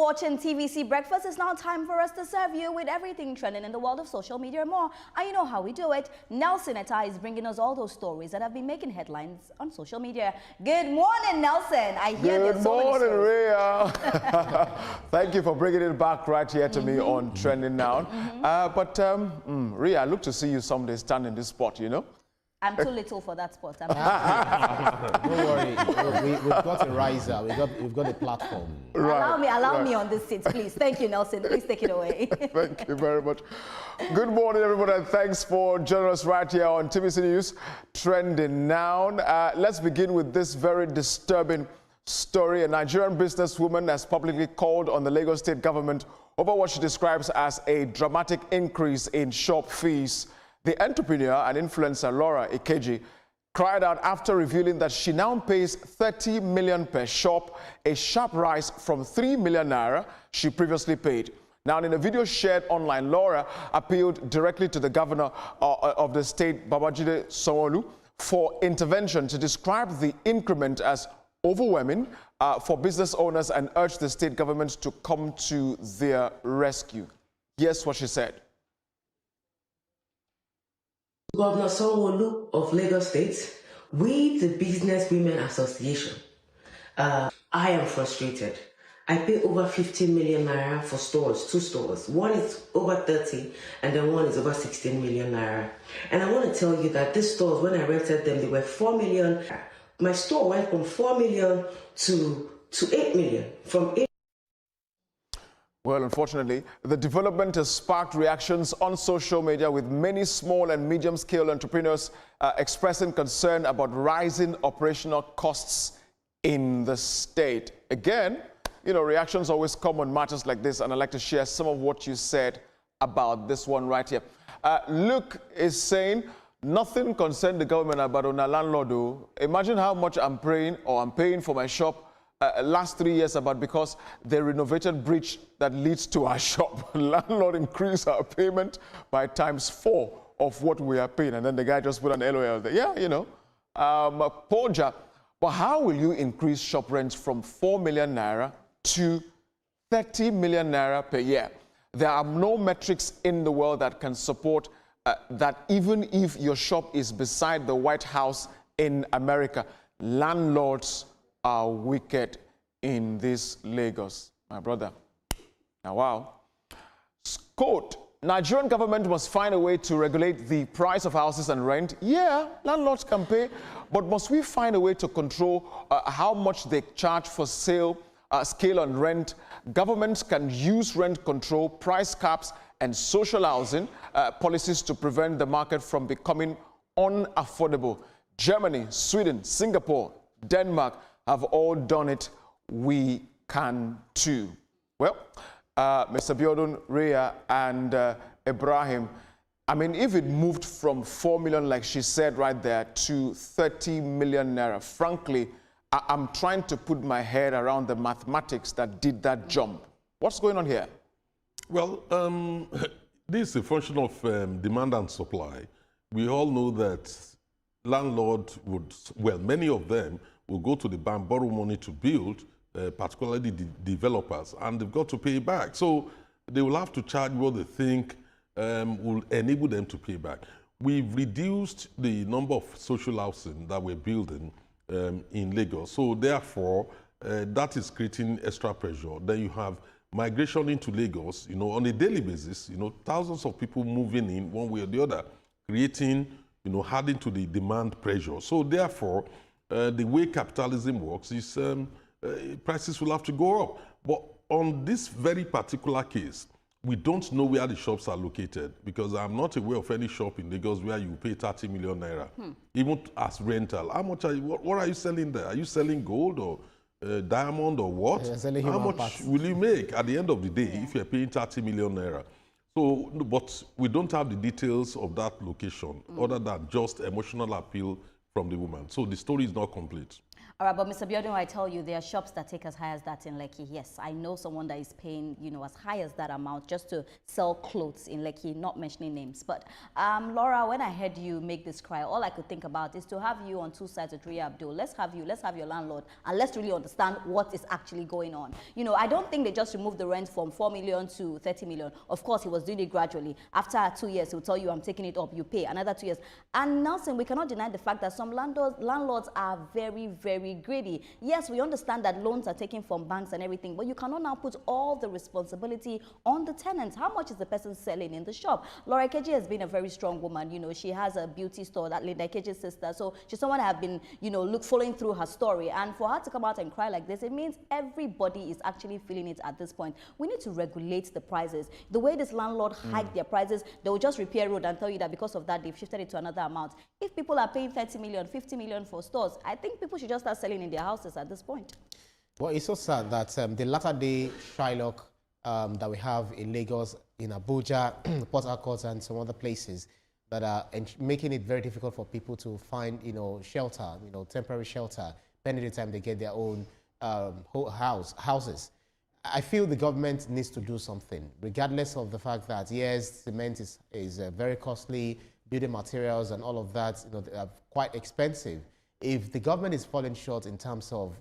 Watching TVC Breakfast, is now time for us to serve you with everything trending in the world of social media and more. And you know how we do it. Nelson Etta is bringing us all those stories that have been making headlines on social media. Good morning, Nelson. I hear there's so many stories. Good morning, Rhea. Thank you for bringing it back right here to me on Trending Now. Rhea, I look to see you someday stand in this spot, you know? I'm too little for that spot. Don't worry, we've got a riser, we've got a platform. Right, allow me on this seat, please. Thank you, Nelson. Please take it away. Thank you very much. Good morning, everybody, and thanks for joining us right here on TVC News Trending Now. Let's begin with this very disturbing story. A Nigerian businesswoman has publicly called on the Lagos state government over what she describes as a dramatic increase in shop fees. The entrepreneur and influencer Laura Ikeji cried out after revealing that she now pays 30 million per shop, a sharp rise from 3 million naira she previously paid. Now, in a video shared online, Laura appealed directly to the governor of the state, Babajide Sanwo-Olu, for intervention to describe the increment as overwhelming for business owners and urged the state government to come to their rescue. Here's what she said. Governor Sanwo-Olu of Lagos State, we, the Business Women Association, I am frustrated. I pay over 15 million naira for stores, 2 stores. One is over 30 and then one is over 16 million naira. And I want to tell you that these stores, when I rented them, they were 4 million. My store went from 4 million to 8 million. From 8. Well, unfortunately, the development has sparked reactions on social media, with many small and medium-scale entrepreneurs expressing concern about rising operational costs in the state. Again, you know, reactions always come on matters like this, and I'd like to share some of what you said about this one right here. Luke is saying, nothing concerned the government about on a landlord. Imagine how much I'm paying for my shop last 3 years about because they renovated bridge that leads to our shop. Landlord increased our payment by ×4 of what we are paying. And then the guy just put an LOL there. Yeah, you know. Poja, but how will you increase shop rents from 4 million naira to 30 million naira per year? There are no metrics in the world that can support that even if your shop is beside the White House in America, landlords are wicked in this Lagos, my brother. Now, wow. Quote, Nigerian government must find a way to regulate the price of houses and rent. Yeah, landlords can pay, but must we find a way to control how much they charge for scale on rent? Governments can use rent control, price caps, and social housing policies to prevent the market from becoming unaffordable. Germany, Sweden, Singapore, Denmark have all done it. We can too. Well, Mr. Biodun, Rhea, and Ibrahim, I mean, if it moved from 4 million, like she said right there, to 30 million naira, frankly, I'm trying to put my head around the mathematics that did that jump. What's going on here? Well, this is a function of demand and supply. We all know that landlords would, well, many of them will go to the bank, borrow money to build, particularly the developers, and they've got to pay back. So they will have to charge what they think will enable them to pay back. We've reduced the number of social housing that we're building in Lagos. So therefore, that is creating extra pressure. Then you have migration into Lagos, you know, on a daily basis, you know, thousands of people moving in one way or the other, creating, you know, adding to the demand pressure. So therefore, the way capitalism works is prices will have to go up. But on this very particular case, we don't know where the shops are located, because I'm not aware of any shop in Lagos where you pay 30 million naira, even as rental. How much are you, what are you selling there? Are you selling gold or diamond or what? How much will you make at the end of the day if you're paying 30 million naira? So, but we don't have the details of that location other than just emotional appeal from the woman. So the story is not complete. All right, but Mr. Biodun, I tell you, there are shops that take as high as that in Lekki. Yes, I know someone that is paying, as high as that amount just to sell clothes in Lekki, not mentioning names. But Laura, when I heard you make this cry, all I could think about is to have you on two sides with Ria Abdul. Let's have your landlord, and let's really understand what is actually going on. I don't think they just removed the rent from 4 million to 30 million. Of course, he was doing it gradually. After 2 years, he'll tell you, I'm taking it up, you pay another 2 years. And Nelson, we cannot deny the fact that some landlords are very, very greedy. Yes, we understand that loans are taken from banks and everything, but you cannot now put all the responsibility on the tenants. How much is the person selling in the shop? Laura Ikeji has been a very strong woman. She has a beauty store, that Linda Ikeji's sister. So she's someone I have been, following through her story. And for her to come out and cry like this, it means everybody is actually feeling it at this point. We need to regulate the prices. The way this landlord hiked their prices, they will just repair road and tell you that because of that, they've shifted it to another amount. If people are paying 30 million, 50 million for stores, I think people should just start selling in their houses at this point. Well, it's so sad that the latter-day Shylock that we have in Lagos, in Abuja, Port Harcourt, and some other places that are making it very difficult for people to find, shelter, temporary shelter, pending the time they get their own houses. I feel the government needs to do something, regardless of the fact that, yes, cement is very costly, building materials and all of that, they are quite expensive. If the government is falling short in terms of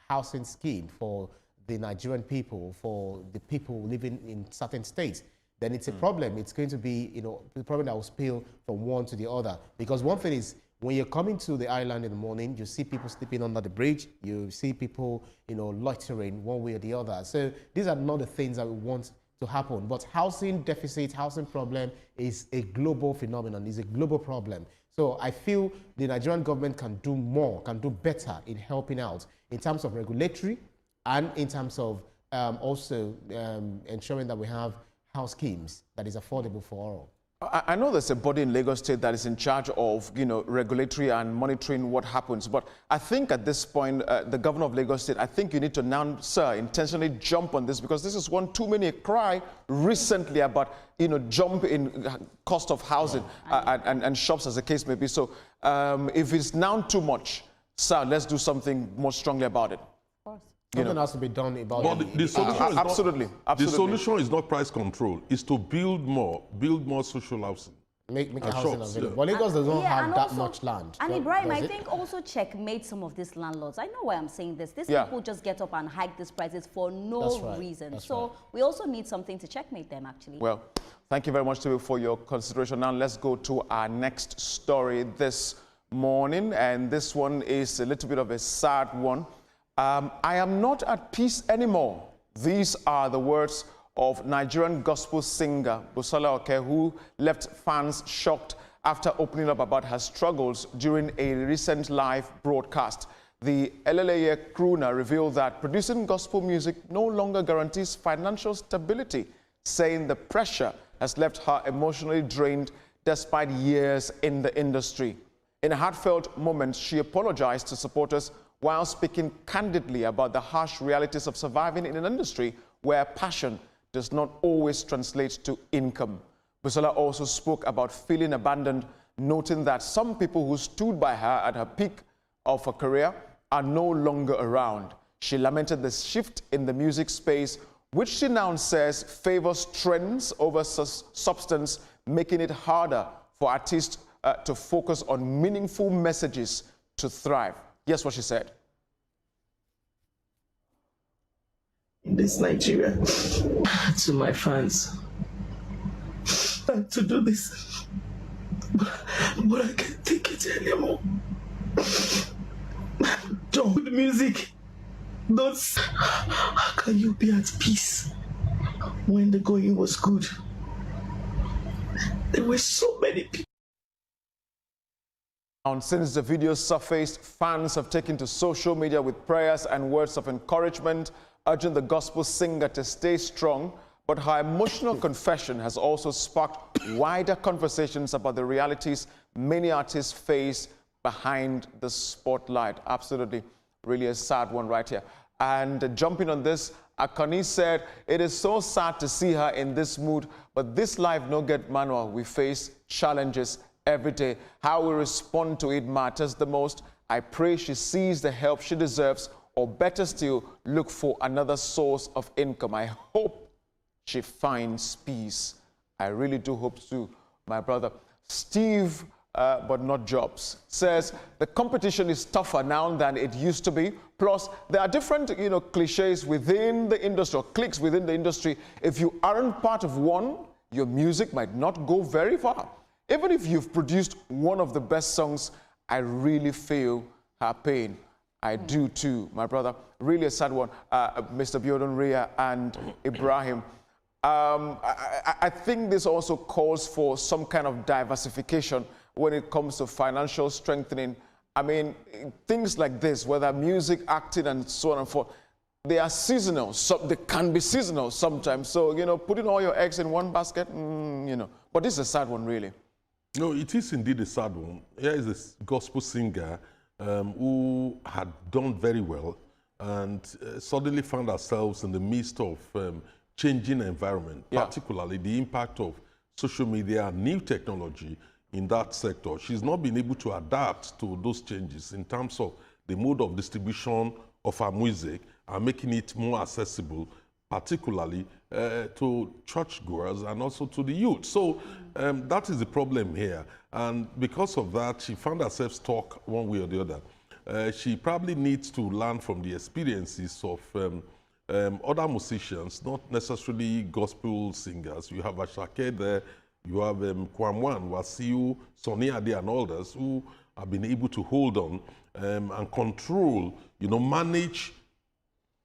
housing scheme for the Nigerian people, for the people living in certain states, then it's a problem. It's going to be, the problem that will spill from one to the other. Because one thing is, when you're coming to the island in the morning, you see people sleeping under the bridge, you see people, loitering one way or the other. So these are not the things that we want to happen. But housing deficit, housing problem is a global phenomenon, is a global problem. So I feel the Nigerian government can do more, can do better in helping out in terms of regulatory and in terms of also ensuring that we have house schemes that is affordable for all. I know there's a body in Lagos State that is in charge of, regulatory and monitoring what happens. But I think at this point, the governor of Lagos State, I think you need to now, sir, intentionally jump on this, because this is one too many cry recently about, jump in cost of housing and shops, as the case may be. So if it's now too much, sir, let's do something more strongly about it. Something has to be done about but it. The solution is absolutely. The solution is not price control. It's to build more social housing. Make a housing shops, available. yeah. But Lagos does not have that also, much land. And Ibrahim, I think also checkmate some of these landlords. I know why I'm saying this. These people just get up and hike these prices for no reason. So we also need something to checkmate them, actually. Well, thank you very much, Tibu, for your consideration. Now let's go to our next story this morning. And this one is a little bit of a sad one. I am not at peace anymore. These are the words of Nigerian gospel singer Busola Oke, who left fans shocked after opening up about her struggles during a recent live broadcast. The LLA crooner revealed that producing gospel music no longer guarantees financial stability, saying the pressure has left her emotionally drained despite years in the industry. In a heartfelt moment, she apologized to supporters while speaking candidly about the harsh realities of surviving in an industry where passion does not always translate to income. Busola also spoke about feeling abandoned, noting that some people who stood by her at her peak of her career are no longer around. She lamented the shift in the music space, which she now says favors trends over substance, making it harder for artists to focus on meaningful messages to thrive. Here's what she said. In this Nigeria, to my fans, to do this, but I can't take it anymore. Don't do the music. Don't. How can you be at peace when the going was good? There were so many people. And since the video surfaced, fans have taken to social media with prayers and words of encouragement, urging the gospel singer to stay strong. But her emotional confession has also sparked wider conversations about the realities many artists face behind the spotlight. Absolutely, really a sad one right here. And jumping on this, Akani said, "It is so sad to see her in this mood, but this life no get manual. We face challenges every day. How we respond to it matters the most. I pray she sees the help she deserves, or better still, look for another source of income. I hope she finds peace. I really do hope so, my brother. Steve, but not Jobs, says the competition is tougher now than it used to be. Plus, there are different, cliches within the industry, or cliques within the industry. If you aren't part of one, your music might not go very far. Even if you've produced one of the best songs, I really feel her pain. I do too, my brother. Really a sad one. Mr. Biodun Ria and Ibrahim. I think this also calls for some kind of diversification when it comes to financial strengthening. I mean, things like this, whether music, acting, and so on and forth, they are seasonal. So they can be seasonal sometimes. So, putting all your eggs in one basket, But this is a sad one, really. No, it is indeed a sad one. Here is this gospel singer who had done very well and suddenly found ourselves in the midst of changing environment, particularly the impact of social media and new technology in that sector. She's not been able to adapt to those changes in terms of the mode of distribution of her music and making it more accessible, particularly to churchgoers and also to the youth. So that is the problem here. And because of that, she found herself stuck one way or the other. She probably needs to learn from the experiences of other musicians, not necessarily gospel singers. You have Ashake there, you have Kwamwan, Wasiu, Sonny Ade, and others who have been able to hold on and control, manage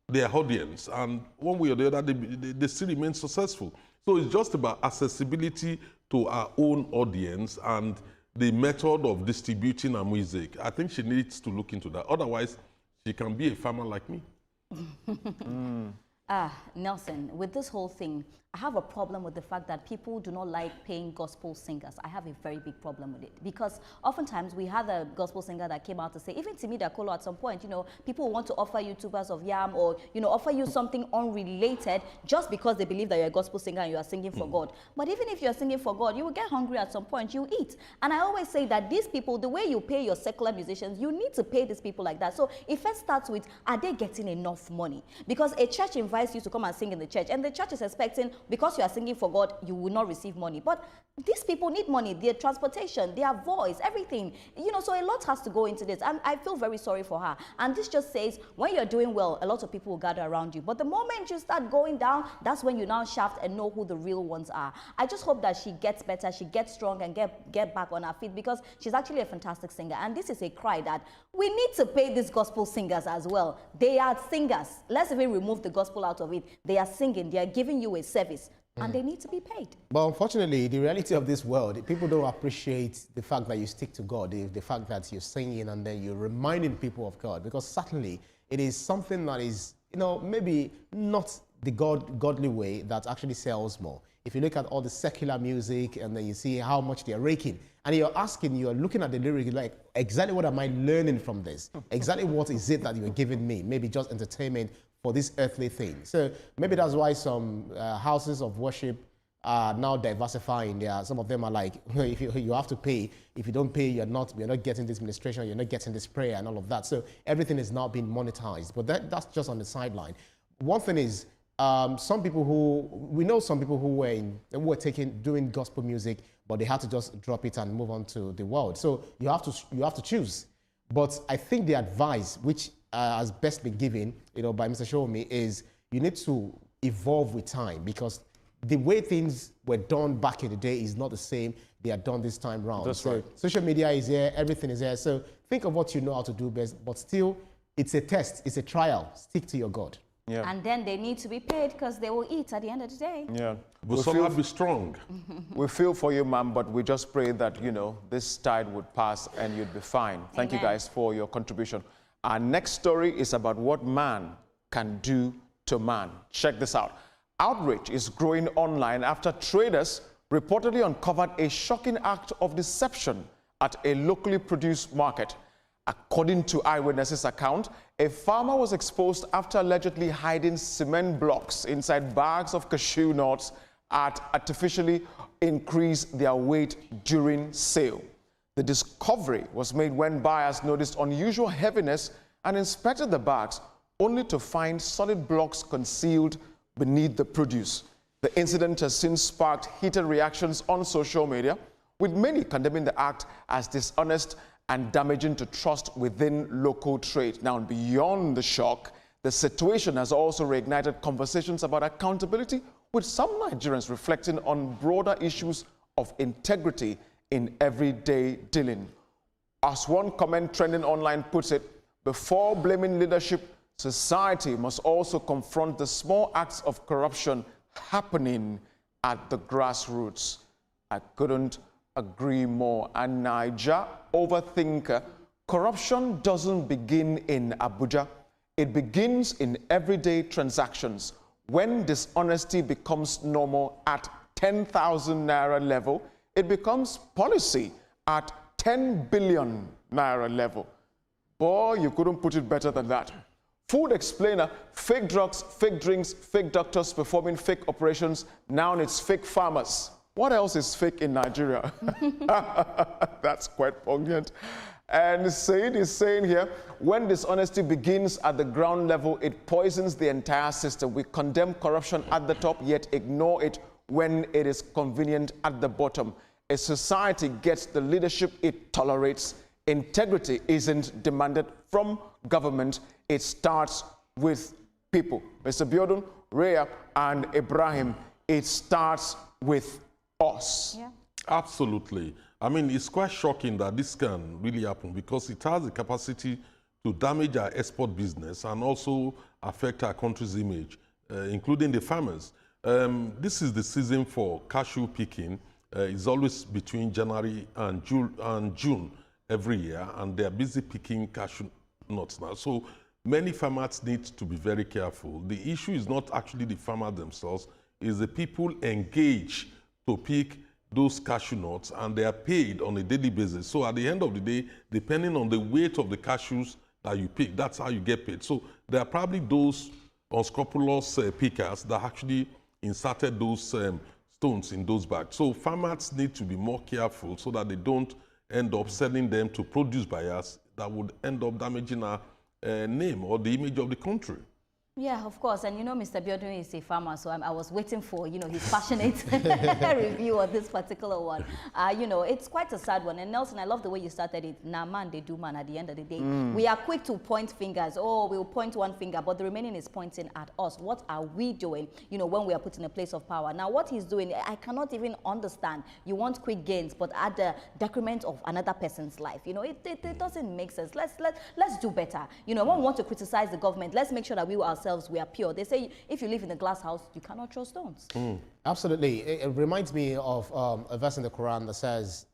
their audience. And one way or the other, they still remain successful. So it's just about accessibility to our own audience and the method of distributing our music. I think she needs to look into that. Otherwise, she can be a farmer like me. Nelson, with this whole thing, I have a problem with the fact that people do not like paying gospel singers. I have a very big problem with it because oftentimes we had a gospel singer that came out to say, even Timi Dakolo at some point, people want to offer you 2 bars of yam or, offer you something unrelated just because they believe that you're a gospel singer and you are singing for God. But even if you're singing for God, you will get hungry at some point, you eat. And I always say that these people, the way you pay your secular musicians, you need to pay these people like that. So it first starts with, are they getting enough money? Because a church invites you to come and sing in the church and the church is expecting, because you are singing for God, you will not receive money. But these people need money, their transportation, their voice, everything. So a lot has to go into this. And I feel very sorry for her. And this just says, when you're doing well, a lot of people will gather around you. But the moment you start going down, that's when you now shaft and know who the real ones are. I just hope that she gets better, she gets strong and get back on her feet because she's actually a fantastic singer. And this is a cry that we need to pay these gospel singers as well. They are singers. Let's even remove the gospel out of it. They are singing, they are giving you a service. And they need to be paid. But unfortunately, the reality of this world, people don't appreciate the fact that you stick to God, the fact that you're singing and then you're reminding people of God. Because certainly, it is something that is, maybe not the godly way that actually sells more. If you look at all the secular music and then you see how much they're raking, and you're looking at the lyric, like, exactly what am I learning from this? Exactly what is it that you're giving me? Maybe just entertainment for this earthly thing. So maybe that's why some houses of worship are now diversifying. Some of them are like, if you have to pay. If you don't pay, you're not getting this ministration, you're not getting this prayer and all of that. So everything is now being monetized. But that's just on the sideline. One thing is, some people who were doing gospel music, but they had to just drop it and move on to the world. So you have to choose. But I think the advice, which has best been given, by Mr. Shomi, is you need to evolve with time because the way things were done back in the day is not the same they are done this time round. That's right. Social media is here, everything is here. So think of what you know how to do best, but still, it's a test, it's a trial. Stick to your God. Yeah. And then they need to be paid because they will eat at the end of the day. Yeah. Busola, be strong. We feel for you, ma'am, but we just pray that, this tide would pass and you'd be fine. Thank you guys for your contribution. Our next story is about what man can do to man. Check this out. Outrage is growing online after traders reportedly uncovered a shocking act of deception at a locally produced market. According to eyewitnesses' account, a farmer was exposed after allegedly hiding cement blocks inside bags of cashew nuts at artificially increase their weight during sale. The discovery was made when buyers noticed unusual heaviness and inspected the bags, only to find solid blocks concealed beneath the produce. The incident has since sparked heated reactions on social media, with many condemning the act as dishonest and damaging to trust within local trade. Now, beyond the shock, the situation has also reignited conversations about accountability, with some Nigerians reflecting on broader issues of integrity in everyday dealing. As one comment trending online puts it, before blaming leadership, society must also confront the small acts of corruption happening at the grassroots. I couldn't agree more. And Naija overthinker, corruption doesn't begin in Abuja. It begins in everyday transactions. When dishonesty becomes normal at 10,000 naira level, it becomes policy at 10 billion naira level. Boy, you couldn't put it better than that. Food explainer, fake drugs, fake drinks, fake doctors performing fake operations. Now it's fake farmers. What else is fake in Nigeria? That's quite poignant. And Said is saying here, when dishonesty begins at the ground level, it poisons the entire system. We condemn corruption at the top, yet ignore it when it is convenient at the bottom. A society gets the leadership it tolerates. Integrity isn't demanded from government. It starts with people. Mr. Biodun, Rhea, and Ibrahim, it starts with us. Yeah. Absolutely. I mean, it's quite shocking that this can really happen because it has the capacity to damage our export business and also affect our country's image, including the farmers. This is the season for cashew picking. It's always between January and June every year, and they're busy picking cashew nuts now. So many farmers need to be very careful. The issue is not actually the farmers themselves, it's the people engaged to pick those cashew nuts, and they are paid on a daily basis. So at the end of the day, depending on the weight of the cashews that you pick, that's how you get paid. So there are probably those unscrupulous pickers that actually inserted those stones in those bags. So farmers need to be more careful so that they don't end up selling them to produce buyers that would end up damaging our name or the image of the country. Yeah, of course. And you know, Mr. Biodun is a farmer, so I was waiting for, you know, his passionate review on this particular one. You know, it's quite a sad one. And Nelson, I love the way you started it. Nah, man, they do man at the end of the day. We are quick to point fingers. Oh, we'll point one finger, but the remaining is pointing at us. What are we doing, you know, when we are put in a place of power? Now, what he's doing, I cannot even understand. You want quick gains, but at the decrement of another person's life. You know, it doesn't make sense. Let's do better. You know, when we want to criticize the government, let's make sure that we ourselves, we are pure. They say if you live in a glass house, you cannot throw stones. Absolutely. It reminds me of a verse in the Quran that says,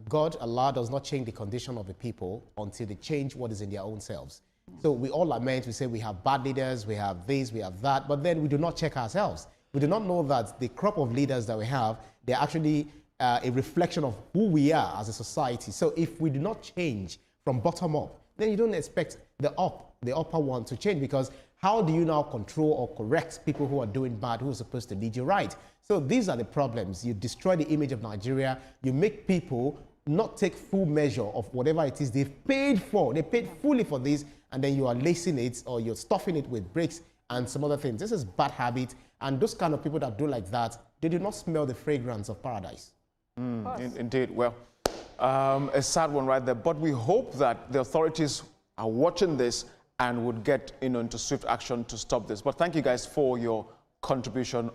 God, Allah, does not change the condition of the people until they change what is in their own selves. So we all lament, we say we have bad leaders, we have this, we have that, but then we do not check ourselves. We do not know that the crop of leaders that we have, they're actually a reflection of who we are as a society. So if we do not change from bottom up, then you don't expect the upper one to change, because how do you now control or correct people who are doing bad, who are supposed to lead you right? So these are the problems. You destroy the image of Nigeria. You make people not take full measure of whatever it is they've paid for. They paid fully for this, and then you are lacing it or you're stuffing it with bricks and some other things. This is bad habit. And those kind of people that do like that, they do not smell the fragrance of paradise. Indeed. Well, a sad one right there. But we hope that the authorities are watching this and would get into swift action to stop this. But thank you guys for your contribution